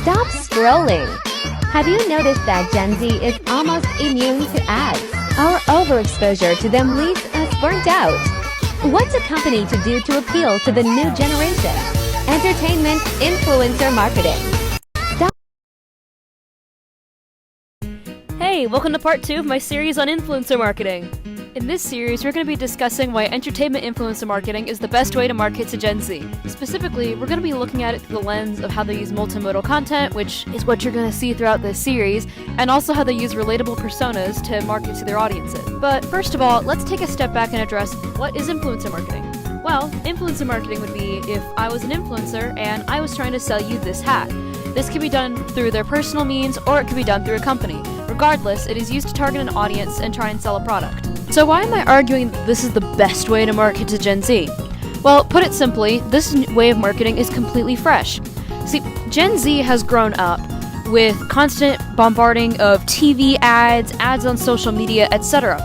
Stop scrolling. Have you noticed that Gen Z is almost immune to ads? Our overexposure to them leaves us burnt out. What's a company to do to appeal to the new generation? Entertainment influencer marketing. Hey, welcome to part 2 of my series on influencer marketing. In this series, we're going to be discussing why entertainment influencer marketing is the best way to market to Gen Z. Specifically, we're going to be looking at it through the lens of how they use multimodal content, which is what you're going to see throughout this series, and also how they use relatable personas to market to their audiences. But first of all, let's take a step back and address what is influencer marketing. Well, influencer marketing would be if I was an influencer and I was trying to sell you this hat. This can be done through their personal means, or it can be done through a company. Regardless, it is used to target an audience and try and sell a product. So why am I arguing that this is the best way to market to Gen Z? Well, put it simply, this way of marketing is completely fresh. See, Gen Z has grown up with constant bombarding of TV ads, ads on social media, etc.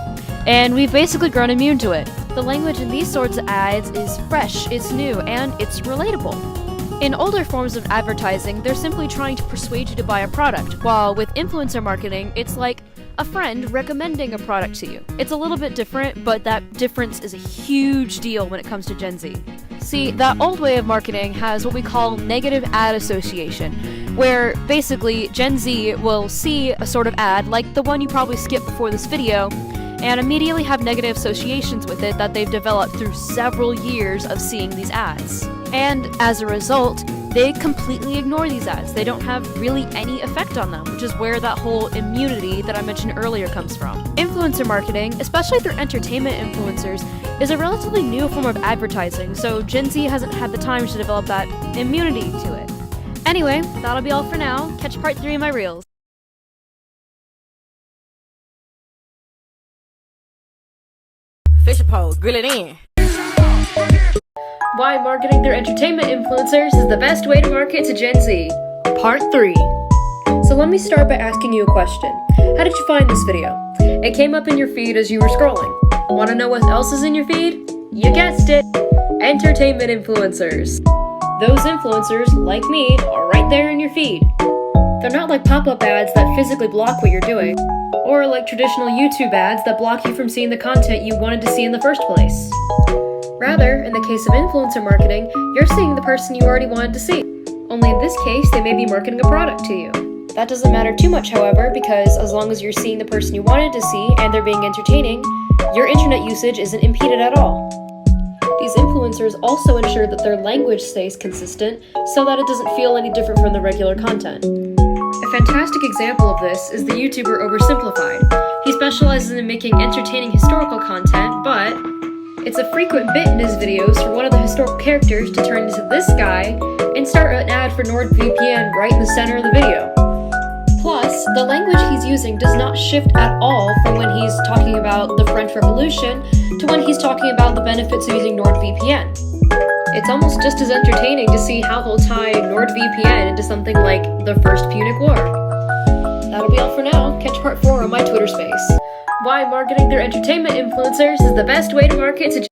And we've basically grown immune to it. The language in these sorts of ads is fresh, it's new, and it's relatable. In older forms of advertising, they're simply trying to persuade you to buy a product, while with influencer marketing, it's like a friend recommending a product to you. It's a little bit different, but that difference is a huge deal when it comes to Gen Z. See, that old way of marketing has what we call negative ad association, where basically Gen Z will see a sort of ad, like the one you probably skipped before this video, and immediately have negative associations with it that they've developed through several years of seeing these ads. And as a result, they completely ignore these ads. They don't have really any effect on them, which is where that whole immunity that I mentioned earlier comes from. Influencer marketing, especially through entertainment influencers, is a relatively new form of advertising, so Gen Z hasn't had the time to develop that immunity to it. Anyway, that'll be all for now. Catch part 3 of my reels. Fisher pose, grill it in. Why marketing their entertainment influencers is the best way to market to Gen Z. Part 3. So let me start by asking you a question. How did you find this video? It came up in your feed as you were scrolling. Want to know what else is in your feed? You guessed it! Entertainment influencers. Those influencers, like me, are right there in your feed. They're not like pop-up ads that physically block what you're doing, or like traditional YouTube ads that block you from seeing the content you wanted to see in the first place. Rather, in the case of influencer marketing, you're seeing the person you already wanted to see. Only in this case, they may be marketing a product to you. That doesn't matter too much, however, because as long as you're seeing the person you wanted to see and they're being entertaining, your internet usage isn't impeded at all. These influencers also ensure that their language stays consistent so that it doesn't feel any different from the regular content. A fantastic example of this is the YouTuber Oversimplified. He specializes in making entertaining historical content, but it's a frequent bit in his videos for one of the historical characters to turn into this guy and start an ad for NordVPN right in the center of the video. Plus, the language he's using does not shift at all from when he's talking about the French Revolution to when he's talking about the benefits of using NordVPN. It's almost just as entertaining to see how he'll tie NordVPN into something like the First Punic War. That'll be all for now. Catch part 4 on my Twitter space. Why marketing their entertainment influencers is the best way to market to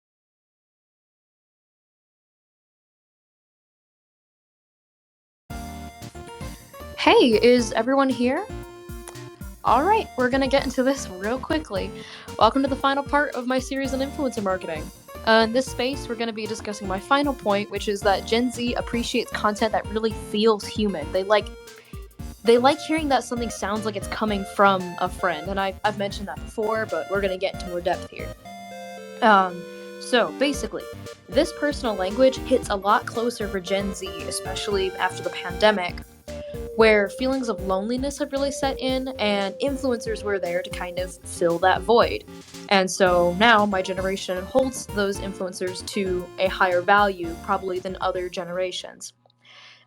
Hey, is everyone here? Alright, we're gonna get into this real quickly. Welcome to the final part of my series on influencer marketing. In this space, we're going to be discussing my final point, which is that Gen Z appreciates content that really feels human. They like hearing that something sounds like it's coming from a friend, and I've mentioned that before, but we're going to get into more depth here. So basically, this personal language hits a lot closer for Gen Z, especially after the pandemic, where feelings of loneliness have really set in, and influencers were there to kind of fill that void. And so now my generation holds those influencers to a higher value, probably than other generations.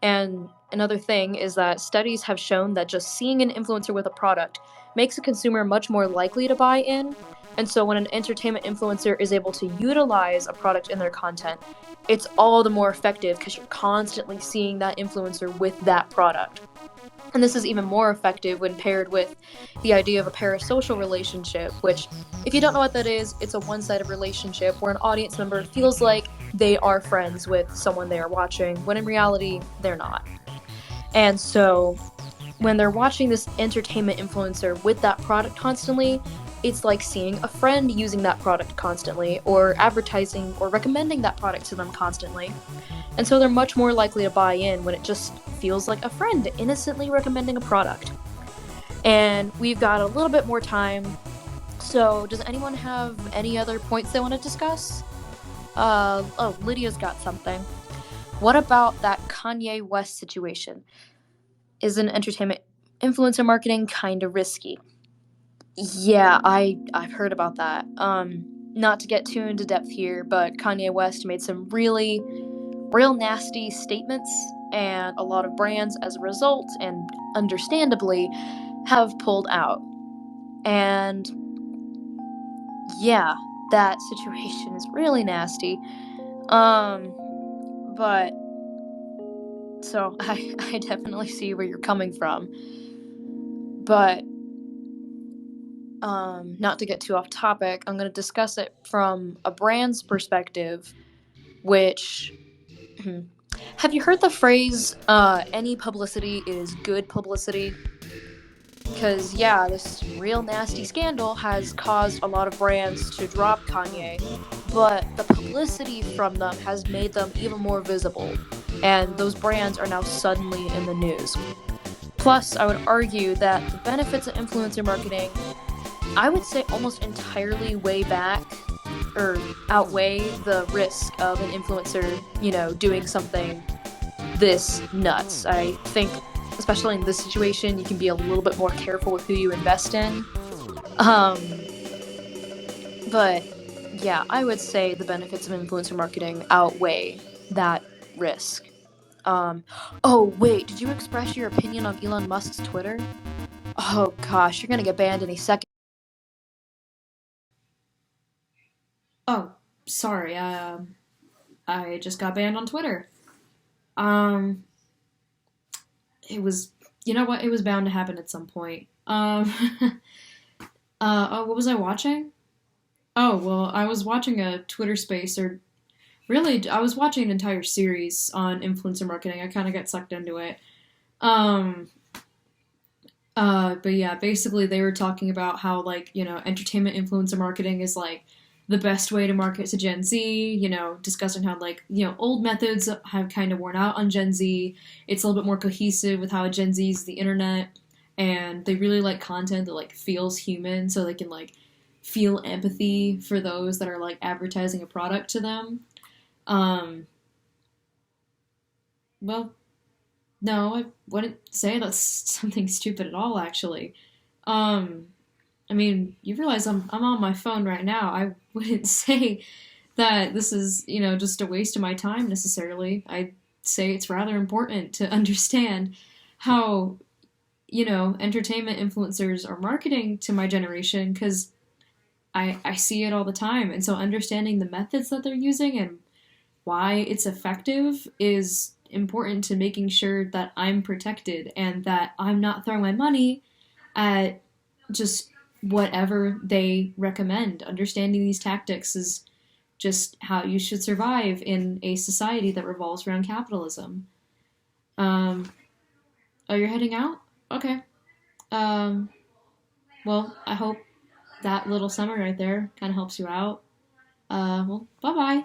And another thing is that studies have shown that just seeing an influencer with a product makes a consumer much more likely to buy in. And so when an entertainment influencer is able to utilize a product in their content, it's all the more effective because you're constantly seeing that influencer with that product. And this is even more effective when paired with the idea of a parasocial relationship, which, if you don't know what that is, it's a one-sided relationship where an audience member feels like they are friends with someone they are watching, when in reality, they're not. And so when they're watching this entertainment influencer with that product constantly, it's like seeing a friend using that product constantly, or advertising or recommending that product to them constantly. And so they're much more likely to buy in when it just feels like a friend innocently recommending a product. And we've got a little bit more time. So does anyone have any other points they want to discuss? Lydia's got something. What about that Kanye West situation? Isn't entertainment influencer marketing kind of risky? Yeah, I've heard about that. Not to get too into depth here, but Kanye West made some real nasty statements, and a lot of brands as a result, and understandably, have pulled out. And yeah, that situation is really nasty. But so I definitely see where you're coming from. But not to get too off topic, I'm going to discuss it from a brand's perspective, which have you heard the phrase, any publicity is good publicity? Because, yeah, this real nasty scandal has caused a lot of brands to drop Kanye, but the publicity from them has made them even more visible, and those brands are now suddenly in the news. Plus, I would argue that the benefits of influencer marketing, I would say almost entirely outweigh the risk of an influencer, doing something this nuts. I think, especially in this situation, you can be a little bit more careful with who you invest in. But yeah, I would say the benefits of influencer marketing outweigh that risk. Oh wait, did you express your opinion on Elon Musk's Twitter? Oh gosh, you're gonna get banned any second. Oh, sorry. I just got banned on Twitter. It was, you know what? It was bound to happen at some point. What was I watching? Oh, well, I was watching a Twitter space, or really, I was watching an entire series on influencer marketing. I kind of got sucked into it. But yeah, basically they were talking about how, like, entertainment influencer marketing is, like, the best way to market to Gen Z, discussing how, like, old methods have kind of worn out on Gen Z. It's a little bit more cohesive with how Gen Z uses the internet, and they really like content that, like, feels human, so they can, like, feel empathy for those that are, like, advertising a product to them. Well, no, I wouldn't say that's something stupid at all, actually. I mean, you realize I'm on my phone right now. I wouldn't say that this is, just a waste of my time necessarily. I'd say it's rather important to understand how, entertainment influencers are marketing to my generation, because I see it all the time. And so understanding the methods that they're using and why it's effective is important to making sure that I'm protected and that I'm not throwing my money at just whatever they recommend. Understanding these tactics is just how you should survive in a society that revolves around capitalism. Oh, you're heading out? Okay. Well, I hope that little summary right there kind of helps you out. Well, bye-bye.